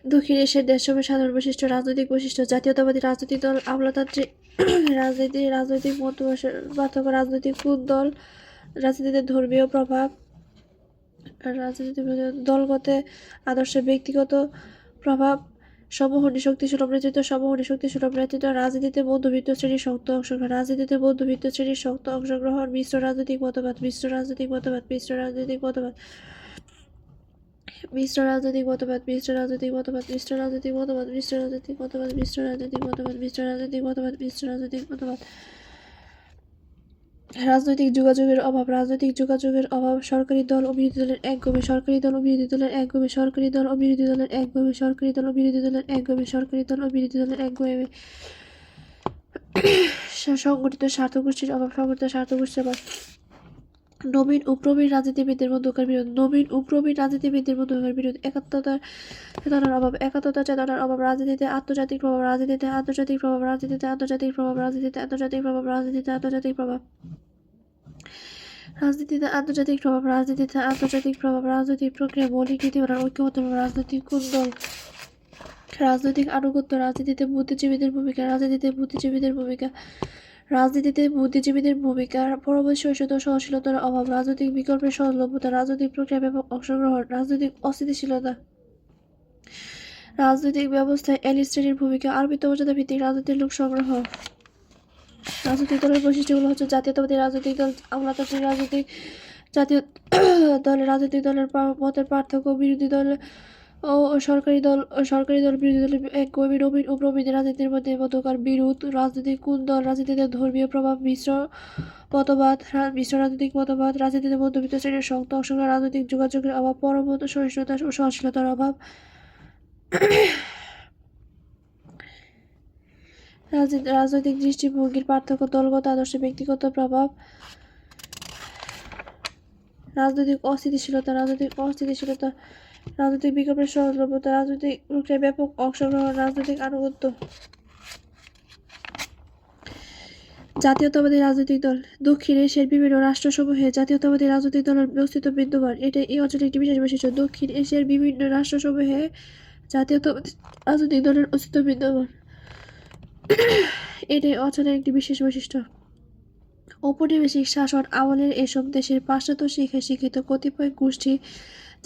দক্ষিণ এশিয়ার দেশসমূহের সাধারণ বৈশিষ্ট্য। রাজনৈতিক বৈশিষ্ট্য। জাতীয়তাবাদী রাজনৈতিক দল, আমলাতান্ত্রিক রাজনৈতিক মত পার্থক্য। রাজনৈতিক দল, রাজনীতিতে ধর্মীয় প্রভাব, রাজনীতি দলগত আদর্শ, ব্যক্তিগত প্রভাব, সমহনী শক্তিসুলভ নেতৃত্ব, সমহনী শক্তিসুলভ নেতৃত্ব। রাজনীতিতে মধ্যবিত্ত শ্রেণীর শক্ত অংশগ্রহণ। রাজনীতিতে মধ্যবিত্ত শ্রেণীর শক্ত অংশগ্রহণ। মিশ্র রাজনৈতিক মতবাদ, মিশ্র রাজনৈতিক মতবাদ, মিশ্র রাজনৈতিক মতবাদ, মিশ্র রাজনৈতিক মতবাদ, মিশ্র রাজনৈতিক মতবাদ, মিশ্র রাজনৈতিক মতবাদ, মিশ্র রাজনৈতিক মতবাদ, মিশ্র রাজনৈতিক মতবাদ, মিশ্র রাজনৈতিক মতবাদ, মিশ্র রাজনৈতিক মতবাদ। রাজনৈতিক যোগাযোগের অভাব, রাজনৈতিক যোগাযোগের অভাব। সরকারি দল ও বিরোধী দলের একগোমী, সরকারি দল ও বিরোধী দলের একগোমী, সরকারি দল ও বিরোধী দলের একগোমী, সরকারি দল ও বিরোধী দলের একগোমী, সরকারি দল ও বিরোধী দলের একগোমী। সংগঠিত স্বার্থগোষ্ঠীর অভাব, সংগঠিত স্বার্থগোষ্ঠীর অভাব। নবীন ও প্রবীণ রাজনীতিবিদদের মধ্যকার বিরোধ, নবীন ও প্রবীণ রাজনীতিবিদদের মধ্যকার বিরোধ। একাত্মতার চেতনার অভাব, একাত্মতার চেতনার অভাব। রাজনীতিতে আন্তর্জাতিক প্রভাব, রাজনীতিতে আন্তর্জাতিক প্রভাব, রাজনীতিতে আন্তর্জাতিক প্রভাব, রাজনীতিতে আন্তর্জাতিক প্রভাব, রাজনীতিতে আন্তর্জাতিক প্রভাব, রাজনীতিতে আন্তর্জাতিক প্রভাব, রাজনীতিতে আন্তর্জাতিক প্রভাব। রাজনৈতিক প্রক্রিয়া মৌলিক নীতিমালার ঐক্যবদ্ধ রাজনৈতিক দল। রাজনৈতিক আনুগত্য, রাজনীতিতে বুদ্ধিজীবীদের ভূমিকা, রাজনীতিতে বুদ্ধিজীবীদের ভূমিকা, রাজনীতিতে বুদ্ধিজীবীদের ভূমিকা। পরবর্তী সহিষ্ণুতা ও সহনশীলতার অভাব, রাজনৈতিক বিকল্পের সহজলভ্যতা, রাজনৈতিক প্রক্রিয়া ব্যাপক অংশগ্রহণ, রাজনৈতিক অস্থিতিশীলতা। রাজনৈতিক ব্যবস্থায় এলিট শ্রেণীর ভূমিকা, আরবিত মর্যাদা ভিত্তিক রাজনৈতিক লোক সংগ্রহ। রাজনৈতিক দলের বৈশিষ্ট্যগুলো হচ্ছে জাতীয়তাবাদী রাজনৈতিক দল, আমলাতান্ত্রিক রাজনৈতিক জাতীয় দলের রাজনৈতিক দলের মতের পার্থক্য। বিরোধী দল ও সরকারি দল বিরোধী দলের একগোমী। নবীন ও প্রবীণ রাজনীতির মধ্যকার বিরোধ। রাজনৈতিক দল, রাজনীতিতে ধর্মীয় প্রভাব, মিশ্র মতবাদ, মিশ্র রাজনৈতিক মতবাদ। রাজনীতিতে মধ্যবিত্ত শ্রেণীর শক্ত অংশগ্রহণ, রাজনৈতিক যোগাযোগের অভাব, পরবর্তী সহিষ্ণুতা ও সহনশীলতার অভাব। রাজনৈতিক দৃষ্টিভঙ্গির পার্থক্য, দলগত আদর্শ, ব্যক্তিগত প্রভাব। রাজনৈতিক অস্থিতিশীলতা, রাজনৈতিক বিকল্পের সহজলভ্যতা, রাজনৈতিক প্রক্রিয়ায় ব্যাপক অংশগ্রহণ, রাজনৈতিক আনুগত্য। জাতীয়তাবাদী রাজনৈতিক দল। দক্ষিণ এশিয়ার বিভিন্ন রাষ্ট্রসমূহে জাতীয়তাবাদী রাজনৈতিক দলের অস্তিত্ব বিদ্যমান। এটা এই অঞ্চলের একটি বিশেষ বৈশিষ্ট্য। দক্ষিণ এশিয়ার বিভিন্ন রাষ্ট্রসমূহে জাতীয়তাবাদী রাজনৈতিক দলের অস্তিত্ব বিদ্যমান। এটাই অঞ্চলের একটি বিশেষ বৈশিষ্ট্য। ঔপনিবেশিক শাসন আমলের এসব দেশের পাশ্চাত্য শিক্ষায় শিক্ষিত কতিপয় গোষ্ঠী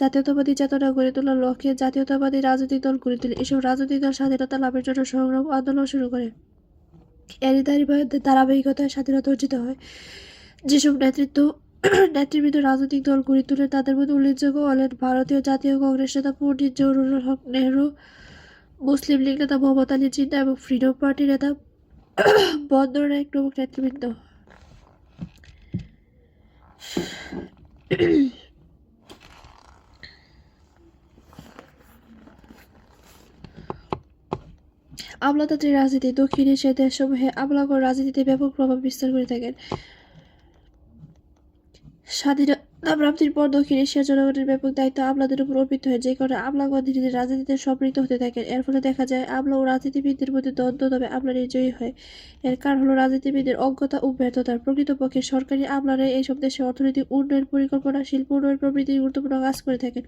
জাতীয়তাবাদী চেতনা গড়ে তোলার লক্ষ্যে জাতীয়তাবাদী রাজনৈতিক দল গড়ে তোলে। এসব রাজনৈতিক দল স্বাধীনতা লাভের জন্য সংগ্রাম আন্দোলন শুরু করে। এরই ধারাবাহিকতায় স্বাধীনতা অর্জিত হয়। যেসব নেতৃবৃন্দ রাজনৈতিক দল গড়ে তোলে তাদের মধ্যে উল্লেখযোগ্য হলেন ভারতীয় জাতীয় কংগ্রেস নেতা পণ্ডিত জওহরলাল হক নেহরু, মুসলিম লীগ নেতা মোহাম্মদ আলী জিন্নাহ এবং ফ্রিডম পার্টি নেতা বন্দর নায়েক প্রমুখ নেতৃবৃন্দ। আমলাতান্ত্রিক রাজনীতি। দক্ষিণ এশিয়ার দেশসমূহে আমলাগণ রাজনীতিতে ব্যাপক প্রভাব বিস্তার করে থাকেন। স্বাধীনতা প্রাপ্তির পর দক্ষিণ এশিয়ার জনগণের ব্যাপক দায়িত্ব আমলাদের উপর অর্পিত হয়, যে কারণে আমলাগণ ধীরে ধীরে রাজনীতিতে সম্পৃক্ত হতে থাকেন। এর ফলে দেখা যায় আমলা ও রাজনীতিবিদদের মধ্যে দ্বন্দ্ব, তবে আমলারা জয়ী হয়। এর কারণ হলো রাজনীতিবিদদের অজ্ঞতা ও ব্যর্থতা। প্রকৃতপক্ষে সরকারি আমলারা এইসব দেশের অর্থনৈতিক উন্নয়ন, পরিকল্পনা, শিল্প উন্নয়ন প্রভৃতি গুরুত্বপূর্ণ কাজ করে থাকেন।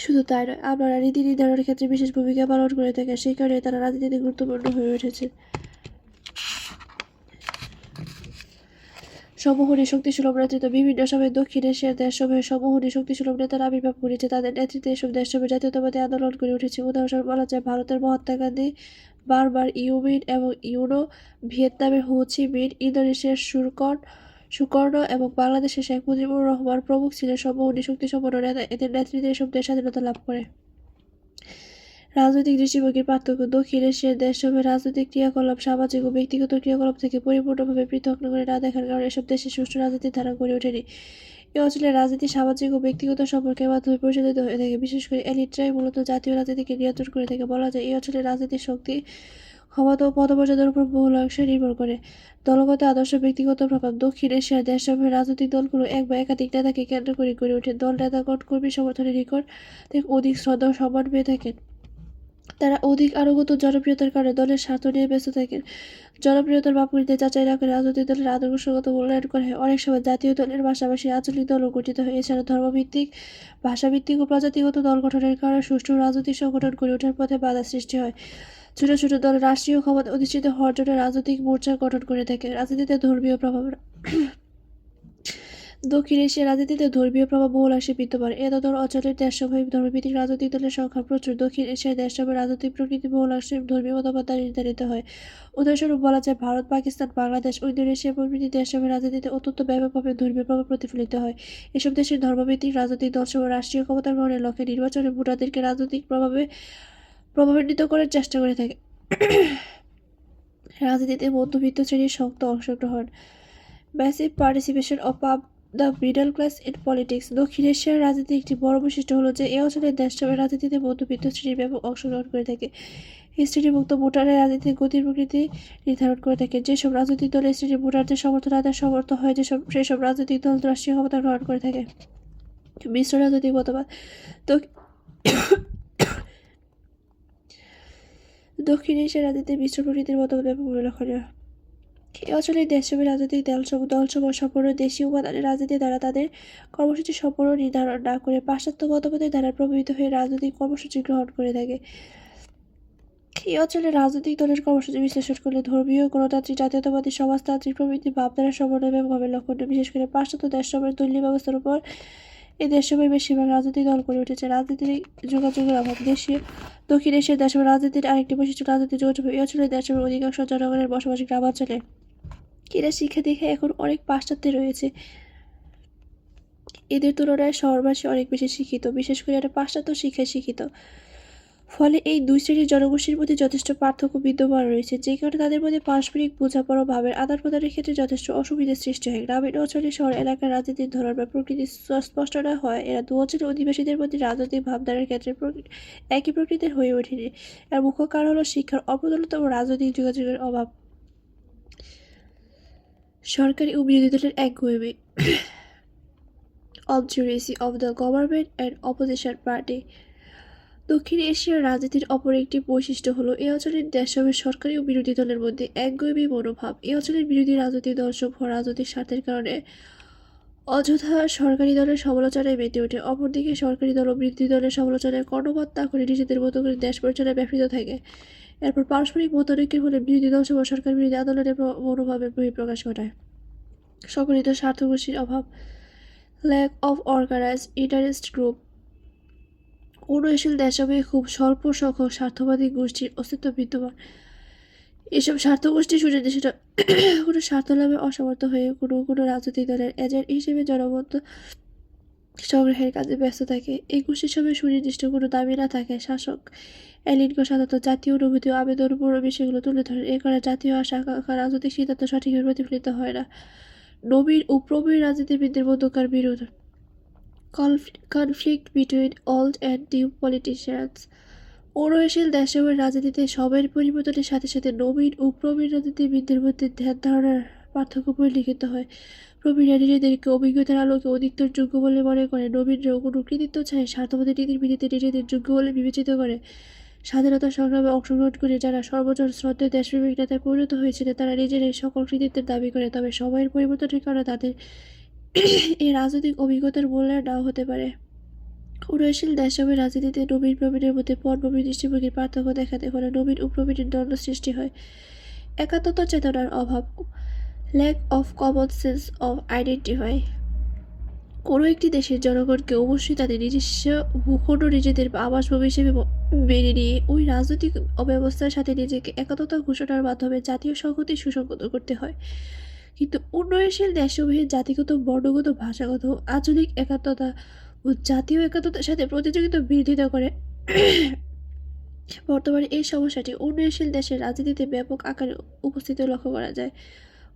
শুধু তাই নয়, আমলারা নীতি নির্ধারণের ক্ষেত্রে বিশেষ ভূমিকা পালন করে থাকেন, সেই কারণে তারা রাজনীতিতে গুরুত্বপূর্ণ হয়ে উঠেছে। সমহনী শক্তিসুলভ নেতৃত্ব। বিভিন্ন সময়ে দক্ষিণ এশিয়ার দেশসমূহে সমহনী শক্তিসুলভ নেতার আবির্ভাব ঘটেছে। তাদের নেতৃত্বে এসব দেশসমূহে জাতীয়তাবাদী আন্দোলন গড়ে উঠেছে। উদাহরণস্বরূপ বলা যায় ভারতের মহাত্মা গান্ধী, বার্মার ইউমিন এবং ইউনো, ভিয়েতনামের হো চি মিন, ইন্দোনেশিয়ার সুকর্ণ এবং বাংলাদেশের শেখ মুজিবুর রহমান প্রমুখ ছিলেন সমহনী শক্তিসম্পন্ন নেতা। এদের নেতৃত্বে এসব দেশ স্বাধীনতা লাভ করে। রাজনৈতিক দৃষ্টিভঙ্গির পার্থক্য। দক্ষিণ এশিয়ার দেশসমূহে রাজনৈতিক ক্রিয়াকলাপ সামাজিক ও ব্যক্তিগত ক্রিয়াকলাপ থেকে পরিপূর্ণভাবে পৃথক করে না দেখার কারণে এসব দেশে সুষ্ঠু রাজনীতির ধারা গড়ে ওঠেনি। এই অঞ্চলের রাজনীতি সামাজিক ও ব্যক্তিগত সম্পর্কের মাধ্যমে পরিচালিত হয়ে থাকে। বিশেষ করে এলিটরাই মূলত জাতীয় রাজনীতিকে নিয়ন্ত্রণ করে থাকে। বলা যায় এই অঞ্চলের রাজনীতির শক্তি, ক্ষমতা ও পদমর্যাদার উপর বহু অংশে নির্ভর করে। দলগত আদর্শ, ব্যক্তিগত প্রভাব। দক্ষিণ এশিয়ার দেশসমূহের রাজনৈতিক দলগুলো এক বা একাধিক নেতাকে কেন্দ্র করে গড়ে ওঠে। দল নেতাগণ কর্মী সমর্থনের নিকট অধিক শ্রদ্ধা ও সম্মান পেয়ে থাকেন। তারা অধিক আনুগত জনপ্রিয়তার কারণে দলের স্বার্থ নিয়ে ব্যস্ত থাকেন। জনপ্রিয়তার মাপকাঠিতে যাচাই না করে রাজনৈতিক দলের আদর্শগত মূল্যায়ন করা হয়। অনেক সময় জাতীয় দলের পাশাপাশি আঞ্চলিক দলও গঠিত হয়। এছাড়া ধর্মভিত্তিক, ভাষাভিত্তিক ও প্রজাতিগত দল গঠনের কারণে সুষ্ঠু রাজনৈতিক সংগঠন গড়ে ওঠার পথে বাধা সৃষ্টি হয়। ছোট ছোট দল রাষ্ট্রীয় ক্ষমতা অধিষ্ঠিত হওয়ার জন্য রাজনৈতিক মোর্চা গঠন করে থাকে। রাজনীতিতে ধর্মীয় প্রভাব দক্ষিণ এশিয়ার রাজনীতিতে ধর্মীয় প্রভাব বহুলাংশে বিদ্যমান। এতদ অঞ্চলের দেশসমূহে ধর্মভিত্তিক রাজনৈতিক দলের সংখ্যা প্রচুর। দক্ষিণ এশিয়ার দেশসমূহের রাজনৈতিক প্রকৃতি বহুলাংশে ধর্মীয় মতামত দ্বারা নির্ধারিত হয়। উদাহরণস্বরূপ বলা যায়, ভারত, পাকিস্তান, বাংলাদেশ ও ইন্দোনেশিয়া প্রভৃতি দেশসমূহের রাজনীতিতে অত্যন্ত ব্যাপকভাবে ধর্মীয় প্রভাব প্রতিফলিত হয়। এসব দেশের ধর্মভিত্তিক রাজনৈতিক দলসমূহ রাষ্ট্রীয় ক্ষমতা গ্রহণের লক্ষ্যে নির্বাচনে ভোটারদেরকে রাজনৈতিক প্রভাবান্বিত করার চেষ্টা করে থাকে। রাজনীতিতে মধ্যবিত্ত শ্রেণীর শক্ত অংশগ্রহণ, massive participation of the middle class in politics. দক্ষিণ এশিয়ার রাজনীতির একটি বড় বৈশিষ্ট্য হলো যে, এই অঞ্চলের দেশসমূহের রাজনীতিতে মধ্যবিত্ত শ্রেণীর ব্যাপক অংশগ্রহণ করে থাকে। এই শ্রেণীভুক্ত ভোটারের রাজনীতির গতির প্রকৃতি নির্ধারণ করে থাকে। যেসব রাজনৈতিক দল এই শ্রেণীর ভোটারদের সমর্থন আদায় সমর্থ হয়, সেসব রাজনৈতিক দল রাষ্ট্রীয় ক্ষমতা গ্রহণ করে থাকে। মিশ্র রাজনৈতিক মতবাদ। দক্ষিণ এশিয়ার রাজনীতিতে মিশ্র প্রকৃতির মতবাদ ব্যাপকভাবে লক্ষণীয়। এই অঞ্চলের দেশসমূহের রাজনৈতিক দলসমূহ সম্পূর্ণ দেশীয় উপাদানের রাজনীতি দ্বারা তাদের কর্মসূচি সম্পূর্ণ নির্ধারণ না করে পাশ্চাত্য মতবাদের দ্বারা প্রভাবিত হয়ে রাজনৈতিক কর্মসূচি গ্রহণ করে থাকে। এই অঞ্চলের রাজনৈতিক দলের কর্মসূচি বিশ্লেষণ করলে ধর্মীয়, গণতান্ত্রিক, জাতীয়তাবাদী, সমাজতান্ত্রিক প্রভৃতি ভাবধারার সমন্বয় ব্যাপকভাবে লক্ষণীয়। বিশেষ করে পাশ্চাত্য দেশসমূহের দলীয় ব্যবস্থার উপর এই দেশসমূহের বেশিরভাগ রাজনৈতিক দল গড়ে উঠেছে। রাজনীতির যোগাযোগের অভাব। দক্ষিণ এশিয়ার দেশসমূহের রাজনীতির আরেকটি বৈশিষ্ট্য রাজনৈতিক যোগাযোগ। এই অঞ্চলের দেশসমূহের অধিকাংশ জনগণের বসবাস গ্রামাঞ্চলে। এরা শিক্ষা দীক্ষায় এখন অনেক পাশ্চাত্যে রয়েছে। এদের তুলনায় শহরবাসী অনেক বেশি শিক্ষিত, বিশেষ করে এরা পাশ্চাত্য শিক্ষায় শিক্ষিত। ফলে এই দুই শ্রেণীর জনগোষ্ঠীর মধ্যে যথেষ্ট পার্থক্য বিদ্যমান রয়েছে, যে কারণে তাদের মধ্যে পারস্পরিক বোঝাপড়া ভাবের আদান প্রদানের ক্ষেত্রে যথেষ্ট অসুবিধার সৃষ্টি হয়। গ্রামীণ অঞ্চলে শহর এলাকার রাজনীতির ধরন বা প্রকৃতি স্পষ্ট না হয়, এরা দু অঞ্চলের অধিবাসীদের মধ্যে রাজনৈতিক ভাবধারার ক্ষেত্রে একই প্রকৃতির হয়ে ওঠেনি। এর মুখ্য কারণ হল শিক্ষার অপ্রতুলতা ও রাজনৈতিক যোগাযোগের অভাব। সরকারি ও বিরোধী দলের একগুঁয়েমি। Obduracy of the government and opposition party. দক্ষিণ এশিয়ার রাজনীতির অপর একটি বৈশিষ্ট্য হলো এই অঞ্চলের দেশসমূহের সরকারি ও বিরোধী দলের মধ্যে একগুঁয়েমি মনোভাব। এই অঞ্চলের বিরোধী রাজনৈতিক দলসমূহ রাজনৈতিক স্বার্থের কারণে অযথা সরকারি দলের সমালোচনায় মেতে ওঠে। অপরদিকে সরকারি দল ও বিরোধী দলের সমালোচনায় কর্ণপাত না করে নিজেদের মতো করে দেশ পরিচালনায় ব্যাপৃত থাকে। এরপর পারস্পরিক মতানৈক্যের ফলে বিরোধী দলসমূহ সরকার বিরোধী আন্দোলনের মনোভাবের বহিঃপ্রকাশ ঘটায়। সংগঠিত স্বার্থগোষ্ঠীর অভাব। Lack of organized interest group. উন্নয়নশীল দেশসমূহে খুব স্বল্প সংখ্যক স্বার্থবাদী গোষ্ঠীর অস্তিত্ব বিদ্যমান। এসব স্বার্থগোষ্ঠী সুনির্দিষ্ট কোনো স্বার্থ লাভে অসমর্থ হয়ে কোনো রাজনৈতিক দলের এজেন্ট হিসেবে জনমত সংগ্রহের কাজে ব্যস্ত থাকে। এই গোষ্ঠীর সময় সুনির্দিষ্ট কোনো দাবি না থাকে। শাসক এলিটগণ সাধারণত জাতীয় অনুভূতি ও আবেদনপূর্ণ বিষয়গুলো তুলে ধরেন। এর কারণে জাতীয় আশা আকাঙ্ক্ষা রাজনৈতিক সিদ্ধান্ত সঠিকভাবে প্রতিফলিত হয় না। নবীন ও প্রবীণ রাজনীতিবিদদের মধ্যকার বিরোধ। Conflict between old and new politicians. উন্নয়নশীল দেশসমূহের রাজনীতিতে সময়ের পরিবর্তনের সাথে সাথে নবীন ও প্রবীণ রাজনীতিবিদদের মধ্যে ধ্যান ধারণার পার্থক্য পরিলক্ষিত হয়। প্রবীণরা নিজেদেরকে অভিজ্ঞতার আলোকে অধিকতর যোগ্য বলে মনে করে। নবীনরাও কোনো কৃতিত্ব ছাড়াই স্বার্থবাদী নীতির ভিত্তিতে নিজেদের যোগ্য বলে বিবেচিত করে। স্বাধীনতা সংগ্রামে অংশগ্রহণ করে যারা সর্বজন শ্রদ্ধেয় দেশপ্রেমিক নেতায় পরিণত হয়েছিলেন, তারা নিজেরাই সকল কৃতিত্বের দাবি করে। তবে সময়ের পরিবর্তনের কারণে তাদের এই রাজনৈতিক অভিজ্ঞতার মূল্যায়ন নাও হতে পারে। উন্নয়নশীল দেশসমূহের রাজনীতিতে নবীন প্রবীণের মধ্যে পটভূমি দৃষ্টিভঙ্গির পার্থক্য দেখাতে ফলে নবীন ও প্রবীণের দ্বন্দ্ব সৃষ্টি হয়। একাত্মতা চেতনার অভাব। Lack of common sense of identify. কোনো একটি দেশের জনগণকে অবশ্যই তাদের নিজস্ব ভূখণ্ড নিজেদের আবাসভূমি হিসেবে মেনে নিয়ে ওই রাজনৈতিক অব্যবস্থার সাথে নিজেকে একাত্মতা ঘোষণার মাধ্যমে জাতীয় সংহতি সুসংগত করতে হয়। কিন্তু উন্নয়নশীল দেশসমূহের জাতিগত, বর্ণগত, ভাষাগত, আঞ্চলিক একাত্মতা ও জাতীয় একাত্মতার সাথে প্রতিযোগিতা বিরোধিতা করে। বর্তমানে এই সমস্যাটি উন্নয়নশীল দেশের রাজনীতিতে ব্যাপক আকারে উপস্থিত লক্ষ্য করা যায়।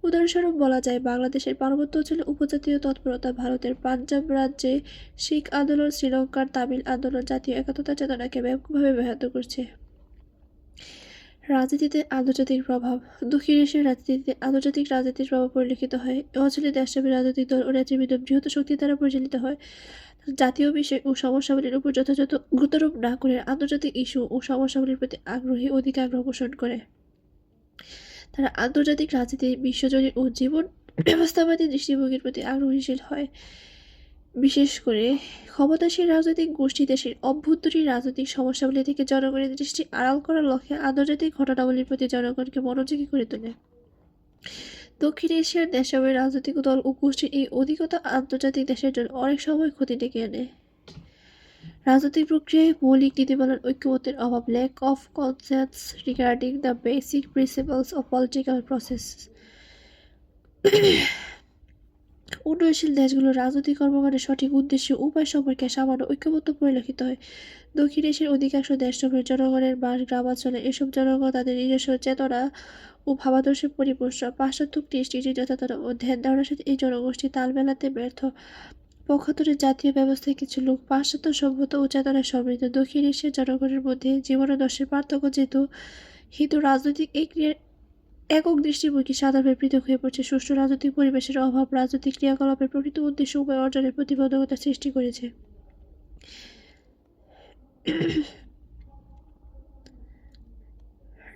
উদাহরণস্বরূপ বলা যায়, বাংলাদেশের পার্বত্য অঞ্চলে উপজাতীয় তৎপরতা, ভারতের পাঞ্জাব রাজ্যে শিখ আন্দোলন, শ্রীলঙ্কার তামিল আন্দোলন জাতীয় একাত্মতা চেতনাকে ব্যাপকভাবে ব্যাহত করছে। রাজনীতিতে আন্তর্জাতিক প্রভাব। দক্ষিণ এশিয়ার রাজনীতিতে আন্তর্জাতিক রাজনীতির প্রভাব পরিলক্ষিত হয়। এ অঞ্চলে দেশব্যাপী রাজনৈতিক দল ও নেতৃবৃন্দ বৃহৎ শক্তি দ্বারা পরিচালিত হয়। জাতীয় বিষয় ও সমস্যাগুলির উপর যথাযথ গুরুত্বারোপ না করে আন্তর্জাতিক ইস্যু ও সমস্যাগুলির প্রতি অধিক আগ্রহ পোষণ করে। তারা আন্তর্জাতিক রাজনীতি, বিশ্বজনীন ও জীবন ব্যবস্থাবাদী দৃষ্টিভঙ্গির প্রতি আগ্রহীশীল হয়। বিশেষ করে ক্ষমতাসীন রাজনৈতিক গোষ্ঠী দেশের অভ্যন্তরীণ রাজনৈতিক সমস্যাগুলি থেকে জনগণের দৃষ্টি আড়াল করার লক্ষ্যে আন্তর্জাতিক ঘটনাবলীর প্রতি জনগণকে মনোযোগী করে তোলে। দক্ষিণ এশিয়ার দেশসমূহের রাজনৈতিক দল ও গোষ্ঠীর এই অধিকতা আন্তর্জাতিক দেশের জন্য অনেক সময় ক্ষতি ডেকে আনে। রাজনৈতিক প্রক্রিয়ায় মৌলিক নীতিমালার ঐক্যমত্যের অভাব, lack of consensus regarding the basic principles of political process. উন্নয়নশীল দেশগুলোর রাজনৈতিক কর্মকাণ্ডের সঠিক উদ্দেশ্য উপায় সম্পর্কে সামান্য ঐক্যমত্য পরিলক্ষিত হয়। দক্ষিণ এশিয়ার অধিকাংশ দেশসমূহের জনগণের বাস গ্রামাঞ্চলে। এসব জনগণ তাদের নিজস্ব চেতনা ও ভাবাদর্শে পরিপুষ্ট। পাশ্চাত্য কৃষ্টি চেতনা ও ধ্যান ধারণার সাথে এই জনগোষ্ঠী তাল মেলাতে ব্যর্থ। পক্ষান্তরে জাতীয় ব্যবস্থায় কিছু লোক পাশ্চাত্য সভ্যতা ও চেতনায় সমৃদ্ধ। দক্ষিণ এশিয়ার জনগণের মধ্যে জীবনাদর্শের পার্থক্য যেহেতু রাজনৈতিক একক দৃষ্টিভঙ্গি সাধারণভাবে পৃথক হয়ে পড়ছে। সুষ্ঠু রাজনৈতিক পরিবেশের অভাব রাজনৈতিক ক্রিয়াকলাপের প্রকৃত উদ্দেশ্য উপায় অর্জনের প্রতিবন্ধকতা সৃষ্টি করেছে।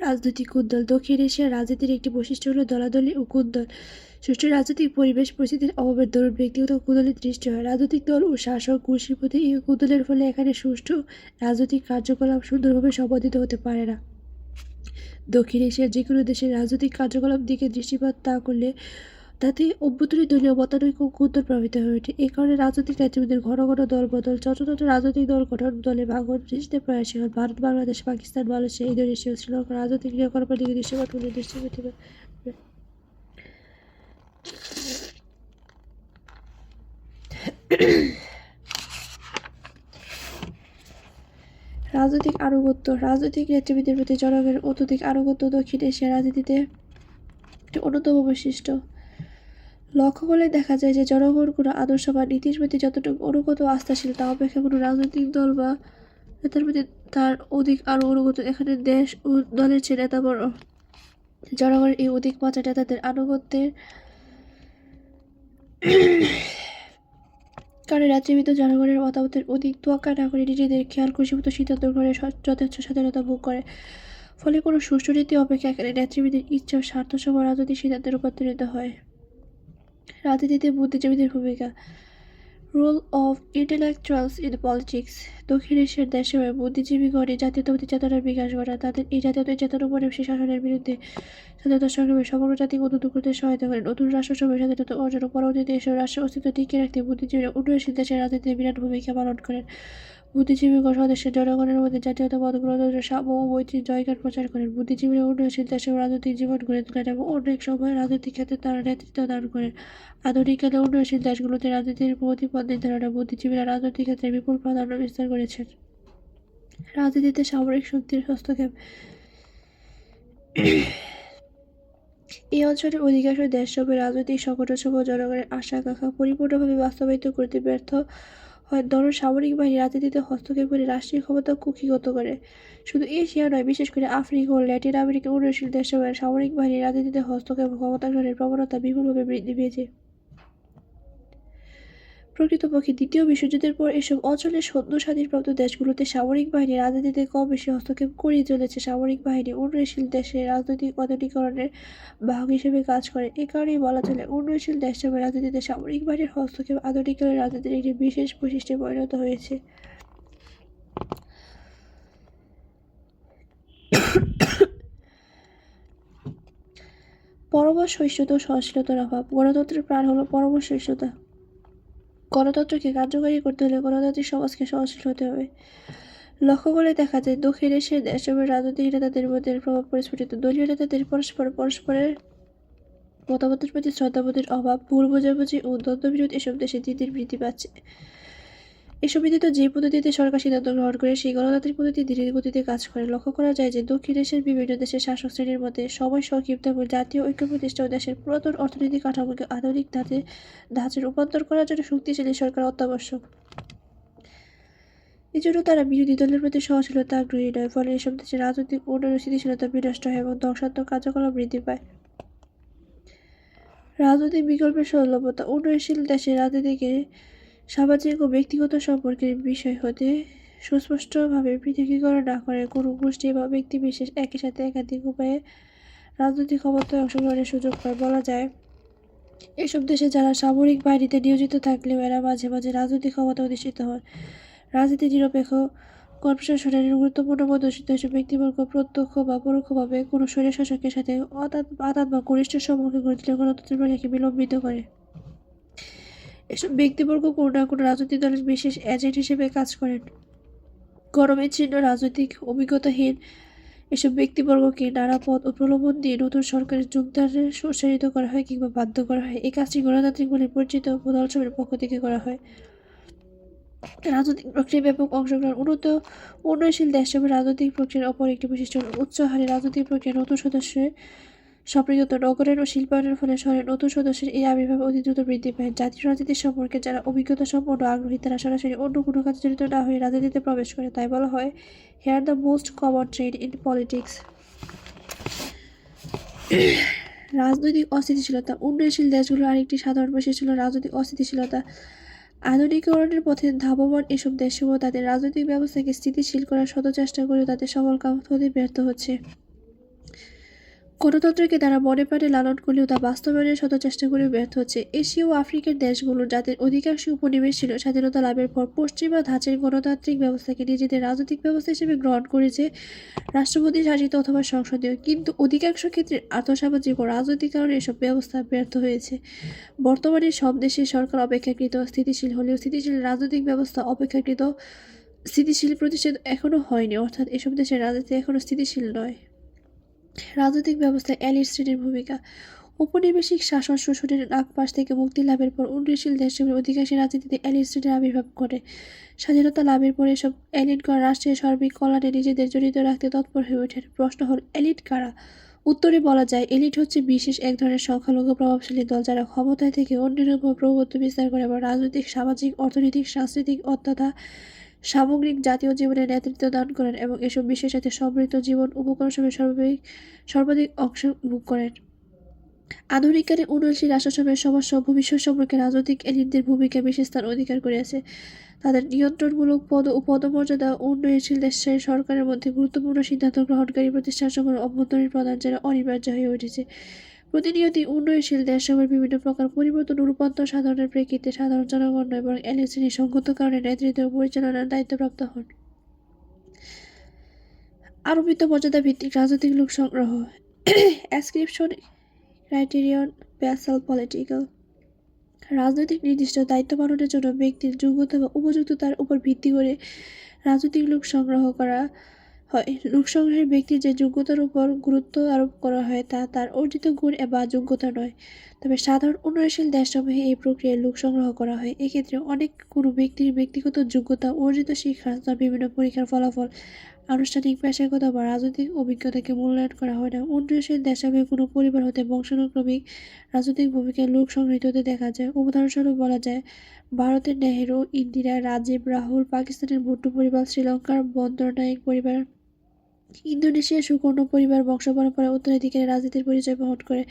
রাজনৈতিক কুন্দল। দক্ষিণ এশিয়ার রাজনীতির একটি বৈশিষ্ট্য হল দলাদলি ও কুন্দল। সুষ্ঠু রাজনৈতিক পরিবেশ পরিস্থিতির অভাবের দরুন ব্যক্তিগত কুন্দলের সৃষ্টি হয়। রাজনৈতিক দল ও শাসক গোষ্ঠীর প্রতি এই কুন্দলের ফলে এখানে সুষ্ঠু রাজনৈতিক কার্যকলাপ সুন্দরভাবে সম্পাদিত হতে পারে না। দক্ষিণ এশিয়ার যে কোনো দেশের রাজনৈতিক কার্যকলাপ দিকে দৃষ্টিপাত না করলে তাতে অভ্যন্তরীণ দলীয় মতানৈক্য কুন্দল প্রভাবিত হয়ে ওঠে। এই কারণে রাজনৈতিক নেতৃবৃন্দের ঘন ঘন দল বদল, যত্রতত্র রাজনৈতিক দল গঠন, দলে ভাঙন সৃষ্টিতে প্রয়াসী হন। ভারত, বাংলাদেশ, পাকিস্তান, মালয়েশিয়া, ইন্দোনেশিয়া ও শ্রীলঙ্কার রাজনৈতিক ক্রিয়াকলাপের দিকে দৃষ্টিপাত করলে রাজনৈতিক আনুগত্য। রাজনৈতিক নেতৃবৃন্দের প্রতি জনগণের অত্যধিক আনুগত্য দক্ষিণ এশিয়ার রাজনীতিতে একটি অন্যতম বৈশিষ্ট্য। লক্ষ্য করলে দেখা যায় যে জনগণ কোনো আদর্শ বা নীতির প্রতি যতটুকু অনুগত ও আস্থাশীল তা অপেক্ষা কোনো রাজনৈতিক দল বা নেতার প্রতি তার অধিক আরও অনুগত। এখানে দেশ ও দলের চেয়ে নেতা বড়। জনগণের এই অধিক মাত্রা নেতাদের আনুগত্যের কারণে নেতৃবৃন্দ জনগণের মতামতের অধিক তোয়াক্কা না করে নিজেদের খেয়াল খুশিমতো সিদ্ধান্ত গ্রহণে যথেচ্ছ স্বাধীনতা ভোগ করে। ফলে কোনো সুষ্ঠু নীতি অপেক্ষা এখানে নেতৃবৃন্দের ইচ্ছা ও স্বার্থসহ রাজনৈতিক সিদ্ধান্তে রূপান্তরিত হয়। রাজনীতিতে বুদ্ধিজীবীদের ভূমিকা। Role of intellectuals in politics. দক্ষিণ এশিয়ার দেশসমূহে বুদ্ধিজীবীগণে জাতীয়তাবাদী চেতনার বিকাশ ঘটায়। তাদের এই জাতীয়তার চেতনা উপনিবেশিক শাসনের বিরুদ্ধে স্বাধীনতা সংগ্রামে সমগ্র জাতিকে উদ্বুদ্ধ করতে সহায়তা করে। নতুন রাষ্ট্রসমূহের স্বাধীনতা অর্জন ও পরবর্তীতে এসব রাষ্ট্রের অস্তিত্ব টিকিয়ে রাখতে বুদ্ধিজীবীরা উন্নয়নশীল দেশের রাজনীতিতে বিরাট ভূমিকা পালন করেন। বুদ্ধিজীবীগণ স্বদেশের জনগণের মধ্যে জাতীয়তাবাদ, গণতন্ত্র, সাম্য ও মৈত্রীর জয়গান প্রচার করেন। বুদ্ধিজীবীরা উন্নয়নশীল দেশের রাজনৈতিক জীবন গড়ে তোলেন এবং অনেক সময় রাজনৈতিক ক্ষেত্রে তারা নেতৃত্ব দান করেন। আধুনিককালে উন্নয়নশীল দেশগুলোতে রাজনীতির গতিপথ নির্ধারণে বুদ্ধিজীবীরা রাজনৈতিক ক্ষেত্রে বিপুল প্রাধান্য বিস্তার করেছেন। রাজনীতিতে সামরিক শক্তির হস্তক্ষেপ। এই অঞ্চলের অধিকাংশ দেশসমূহের রাজনৈতিক সংগঠনসমূহ জনগণের আশা আকাঙ্ক্ষা পরিপূর্ণভাবে বাস্তবায়িত করতে ব্যর্থ হয়। ধরুন, সামরিক বাহিনী রাজনীতিতে হস্তক্ষেপ করে রাষ্ট্রীয় ক্ষমতা কুক্ষিগত করে। শুধু এশিয়া নয়, বিশেষ করে আফ্রিকা ও ল্যাটিন আমেরিকার উন্নয়নশীল দেশসমূহের সামরিক বাহিনী রাজনীতিতে হস্তক্ষেপ ও ক্ষমতা গ্রহণের প্রবণতা বিপুলভাবে বৃদ্ধি পেয়েছে। প্রকৃতপক্ষে দ্বিতীয় বিশ্বযুদ্ধের পর এসব অঞ্চলের সদ্য স্বাধীনপ্রাপ্ত দেশগুলোতে সামরিক বাহিনী রাজনীতিতে কম বেশি হস্তক্ষেপ করেই চলেছে। সামরিক বাহিনী উন্নয়নশীল দেশের রাজনৈতিক আধুনিকীকরণের বাহক হিসেবে কাজ করে। এ কারণেই বলা চলে উন্নয়নশীল দেশসমূহের রাজনীতিতে সামরিক বাহিনীর হস্তক্ষেপ আধুনিককালের রাজনীতির একটি বিশেষ বৈশিষ্ট্যে পরিণত হয়েছে। পরমা সহিষ্ণুতা ও সহনশীলতার অভাব। গণতন্ত্রের প্রাণ হল পরমা সহিষ্ণুতা। গণতন্ত্রকে কার্যকরী করতে হলে গণতান্ত্রিক সমাজকে সহনশীল হতে হবে। লক্ষ্য করে দেখা যায় দক্ষিণ এশিয়ার দেশসমূহের রাজনৈতিক নেতাদের মধ্যে প্রভাব পরিস্ফুটিত। দলীয় নেতাদের পরস্পরের মতামতের প্রতি শ্রদ্ধাবোধের অভাব, ভুল বোঝাবুঝি ও দ্বন্দ্ববিরোধ এসব দেশে দিন দিন বৃদ্ধি পাচ্ছে। এসব ব্যতীত যে পদ্ধতিতে সরকার সিদ্ধান্ত গ্রহণ করে সেই গণতান্ত্রিক পদ্ধতি ধীর গতিতে কাজ করে। লক্ষ্য করা যায় যে দক্ষিণ এশিয়ার বিভিন্ন দেশের শাসক শ্রেণীর মধ্যে সময় সংক্ষিপ্ত এবং জাতীয় ঐক্য প্রতিষ্ঠা ও দেশের পুরাতন অর্থনৈতিক কাঠামোকে আধুনিক ধাঁচে রূপান্তর করার জন্য শক্তিশালী সরকার অত্যাবশ্যক। এজন্য তারা বিরোধী দলের প্রতি সহনশীলতা আগ্রহী নয়, ফলে এসব দেশে রাজনৈতিক উন্নয়ন ও স্থিতিশীলতা বিনষ্ট হয় এবং ধ্বংসাত্মক কার্যকলাপ বৃদ্ধি পায়। রাজনৈতিক বিকল্পের সলভতা উন্নয়নশীল দেশে রাজনীতিকে সামাজিক ও ব্যক্তিগত সম্পর্কের বিষয় হতে সুস্পষ্টভাবে পৃথকীকরণ না করে কোনো গোষ্ঠী বা ব্যক্তিবিশেষ একই সাথে একাধিক উপায়ে রাজনৈতিক ক্ষমতায় অংশগ্রহণের সুযোগ পায়। বলা যায়, এসব দেশে যারা সামরিক বাহিনীতে নিয়োজিত থাকলেও এরা মাঝে মাঝে রাজনৈতিক ক্ষমতা অধিষ্ঠিত হন। রাজনীতি নিরপেক্ষ কর্পোরেশনের গুরুত্বপূর্ণ পদস্থিত এসব ব্যক্তিবর্গ প্রত্যক্ষ বা পরোক্ষভাবে কোনো স্বৈরশাসকের সাথে আঘাত বা ঘনিষ্ঠ সম্পর্ক গড়ে তুলে গণতন্ত্রের প্রক্রিয়াকে বিলম্বিত করে। এসব ব্যক্তিবর্গ কোনো না কোনো রাজনৈতিক দলের বিশেষ এজেন্ট হিসেবে কাজ করেন। গণবিচ্ছিন্ন রাজনৈতিক অভিজ্ঞতাহীন এসব ব্যক্তিবর্গকে নানা পদ ও প্রলোভন দিয়ে নতুন সরকারের যোগদানে উৎসাহিত করা হয় কিংবা বাধ্য করা হয়। এই কাজটি গণতান্ত্রিক বলে পরিচিত দলসমূহের পক্ষ থেকে করা হয়। রাজনৈতিক প্রক্রিয়ায় ব্যাপক অংশগ্রহণ উন্নয়নশীল দেশসমূহের রাজনৈতিক প্রক্রিয়ার অপর একটি বৈশিষ্ট্য হল উচ্চ হারে রাজনৈতিক প্রক্রিয়ায় নতুন সদস্যের সম্পৃক্ততা। নগরায়ন ও শিল্পায়নের ফলে শহরে নতুন সদস্যের এই আবির্ভাব অতি দ্রুত বৃদ্ধি পায়। জাতীয় রাজনীতি সম্পর্কে যারা অভিজ্ঞতা সম্পন্ন আগ্রহী তারা সরাসরি অন্য কোনো কাজে জড়িত না হয়ে রাজনীতিতে প্রবেশ করে। তাই বলা হয়, here the most common trade in politics. রাজনৈতিক অস্থিতিশীলতা উন্নয়নশীল দেশগুলোর আরেকটি সাধারণ বৈশিষ্ট্য হল রাজনৈতিক অস্থিতিশীলতা। আধুনিকরণের পথে ধাবমান এসব দেশসমূহ তাদের রাজনৈতিক ব্যবস্থাকে স্থিতিশীল করার শত চেষ্টা করেও তাদের সফল কাম হতে ব্যর্থ হচ্ছে। গণতন্ত্রকে তারা মনে প্রাণে লালন করলেও তা বাস্তবায়নের শত চেষ্টা করেও ব্যর্থ হচ্ছে। এশীয় ও আফ্রিকার দেশগুলো যাদের অধিকাংশ উপনিবেশ ছিল স্বাধীনতা লাভের পর পশ্চিমা ধাঁচের গণতান্ত্রিক ব্যবস্থাকে নিজেদের রাজনৈতিক ব্যবস্থা হিসেবে গ্রহণ করেছে, রাষ্ট্রপতি শাসিত অথবা সংসদীয়। কিন্তু অধিকাংশ ক্ষেত্রে আর্থসামাজিক ও রাজনৈতিক কারণে এসব ব্যবস্থা ব্যর্থ হয়েছে। বর্তমানে সব দেশের সরকার অপেক্ষাকৃত স্থিতিশীল হলেও স্থিতিশীল রাজনৈতিক ব্যবস্থা অপেক্ষাকৃত স্থিতিশীল প্রতিষ্ঠিত এখনও হয়নি, অর্থাৎ এসব দেশের রাজনীতি এখনও স্থিতিশীল নয়। রাজনৈতিক ব্যবস্থায় এলিট শ্রেণীর ভূমিকা ঔপনিবেশিক শাসন শোষণের নাগপাশ থেকে মুক্তি লাভের পর উন্নয়নশীল দেশসমূহের অধিকাংশ রাজনীতিতে এলিট শ্রেণীর আবির্ভাব ঘটে। স্বাধীনতা লাভের পর এসব এলিটগণ রাষ্ট্রের সার্বিক কল্যাণে নিজেদের জড়িত রাখতে তৎপর হয়ে ওঠেন। প্রশ্ন হল, এলিট কারা? উত্তরে বলা যায়, এলিট হচ্ছে বিশেষ এক ধরনের সংখ্যালঘু প্রভাবশালী দল যারা ক্ষমতায় থেকে অন্যের উপর প্রভুত্ব বিস্তার করে এবং রাজনৈতিক, সামাজিক, অর্থনৈতিক, সাংস্কৃতিক তথা সামগ্রিক জাতীয় জীবনে নেতৃত্ব দান করেন এবং এসব বিশ্বের সাথে সমৃদ্ধ জীবন উপকরণসমূহে সর্বাধিক অংশ ভোগ করেন। আধুনিককালে উন্নয়নশীল রাষ্ট্রসমূহের সমস্যা ও ভবিষ্যৎ সম্পর্কে রাজনৈতিক এলিটদের ভূমিকা বিশেষ স্থান অধিকার করেছে। তাদের নিয়ন্ত্রণমূলক পদ ও পদমর্যাদা উন্নয়নশীল দেশের সরকারের মধ্যে গুরুত্বপূর্ণ সিদ্ধান্ত গ্রহণকারী প্রতিষ্ঠানসমূহের অভ্যন্তরীণ প্রধান যারা অনিবার্য হয়ে উঠেছে। প্রতিনিয়তই উন্নয়নশীল দেশসমূহের বিভিন্ন প্রকার পরিবর্তন ও রূপান্তর সাধনের প্রেক্ষিতে সাধারণ জনগণ নয় বরং এলিট শ্রেণীর সংগত কারণে নেতৃত্ব ও পরিচালনার দায়িত্বপ্রাপ্ত হন। আরোপিত মর্যাদা ভিত্তিক রাজনৈতিক লোক সংগ্রহ অ্যাসক্রিপশন ক্রাইটেরিয়ন বেসাল পলিটিক্যাল রাজনৈতিক নির্দিষ্ট দায়িত্ব পালনের জন্য ব্যক্তির যোগ্যতা বা উপযুক্ততার উপর ভিত্তি করে রাজনৈতিক লোক সংগ্রহ করা হয়। লোক সংগ্রহের ব্যক্তির যে যোগ্যতার উপর গুরুত্ব আরোপ করা হয় তা তার অর্জিত গুণ বা যোগ্যতা নয়। তবে সাধারণ উন্নয়নশীল দেশসমূহে এই প্রক্রিয়ায় লোক সংগ্রহ করা হয়। এক্ষেত্রে অনেক কোনো ব্যক্তির ব্যক্তিগত যোগ্যতা, অর্জিত শিক্ষা, তার বিভিন্ন পরীক্ষার ফলাফল, আনুষ্ঠানিক পেশাগত বা রাজনৈতিক অভিজ্ঞতাকে মূল্যায়ন করা হয় না। উন্নয়নশীল দেশসমূহে কোনো পরিবার হতে বংশানুক্রমিক রাজনৈতিক ভূমিকায় লোক সংগৃহীত হতে দেখা যায়। উদাহরণস্বরূপ বলা যায়, ভারতের নেহেরু, ইন্দিরা, রাজীব, রাহুল, পাকিস্তানের ভুট্টো পরিবার, শ্রীলঙ্কার বন্দরনায়েক পরিবার, ইন্দোনেশিয়ার সুকর্ণ পরিবার বংশ পরম্পরায় উত্তরাধিকারী রাজনীতির পরিচয় বহন করে।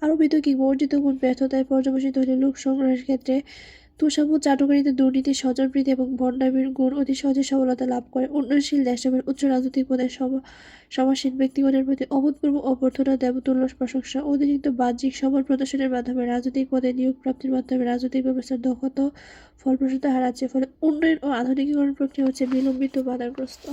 আরোপিত কিংবা অর্জিত গুণ ব্যর্থতায় পর্যবেসিত হলে লোক সংগ্রহের ক্ষেত্রে তুষামত, চাটুকারিতা, দুর্নীতি, স্বজনপ্রীতি এবং ভণ্ডামির গুণ অতি সহজে সফলতা লাভ করে। উন্নয়নশীল দেশসমূহের উচ্চ রাজনৈতিক পদে সমাসীন ব্যক্তিগণের প্রতি অভূতপূর্ব অভ্যর্থনা, দেবতুল্য প্রশংসা, অতিরিক্ত বাহ্যিক সম্মান প্রদর্শনের মাধ্যমে রাজনৈতিক পদে নিয়োগ প্রাপ্তির মাধ্যমে রাজনৈতিক ব্যবস্থার দক্ষতা ফলপ্রসূতা হারাচ্ছে। ফলে উন্নয়ন ও আধুনিকীকরণ প্রক্রিয়া হচ্ছে বিলম্বিত, বাধাগ্রস্ত।